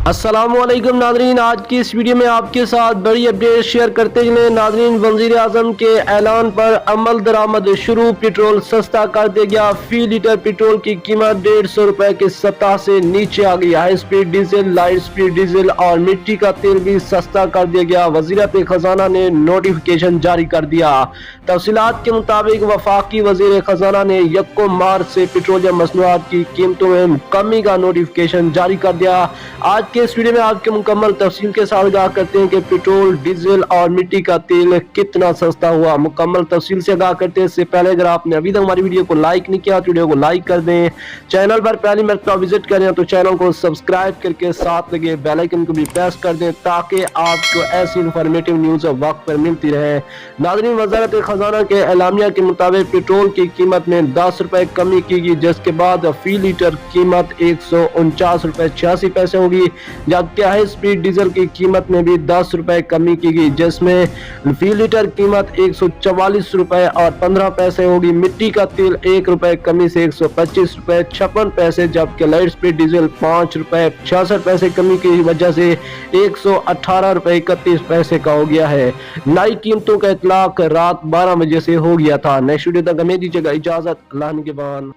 अस्सलामुअलैकुम नाज़रीन, आज की इस वीडियो में आपके साथ बड़ी अपडेट शेयर करते चले। नाज़रीन, वज़ीर आज़म के ऐलान पर अमल दरामद शुरू। पेट्रोल सस्ता कर दिया गया। फी लीटर पेट्रोल की कीमत 150 रुपए के सतह से नीचे आ गई। High speed diesel, light speed diesel और मिट्टी का तेल भी सस्ता कर दिया गया। वज़ीरत खजाना ने नोटिफिकेशन जारी कर दिया। तफसीलात के मुताबिक वफाकी वज़ीर खजाना ने 1 मार्च से पेट्रोलियम मसनूआत की कीमतों में कमी का नोटिफिकेशन जारी कर दिया। आज के इस वीडियो में आपके मुकम्मल तफसील के साथ आगाह करते हैं कि पेट्रोल, डीजल और मिट्टी का तेल कितना सस्ता हुआ। मुकम्मल तफसील से आगाह करते हैं इससे पहले अगर आपने अभी तक हमारी वीडियो को लाइक नहीं किया तो वीडियो को लाइक कर दें। चैनल पर पहली मरतबा विजिट करें तो चैनल को सब्सक्राइब करके साथ लगे बेल आइकन को भी प्रेस कर दें ताकि आपको ऐसी इंफॉर्मेटिव न्यूज वक्त पर मिलती रहे। नाज़रीन, वज़ारत खजाना के एलामिया के मुताबिक पेट्रोल की कीमत में 10 रुपए कमी की गई, जिसके बाद फी लीटर कीमत 149 रुपए 86 पैसे होगी। जबकि हाई स्पीड डीजल की कीमत में भी 10 रुपए कमी की गई, जिसमें फी लीटर कीमत 144 रुपए और 15 पैसे होगी। मिट्टी का तेल 1 रुपए कमी से 125 रुपए 56 पैसे, जबकि लाइट स्पीड डीजल 5 रुपए 66 पैसे कमी की वजह से 118 रुपए 31 पैसे का हो गया है। नई कीमतों का इतलाक रात 12 बजे से हो गया था। नेक्स्ट वीडियो तक हमें दीजिएगा इजाजत। अल्लाह निगहबान।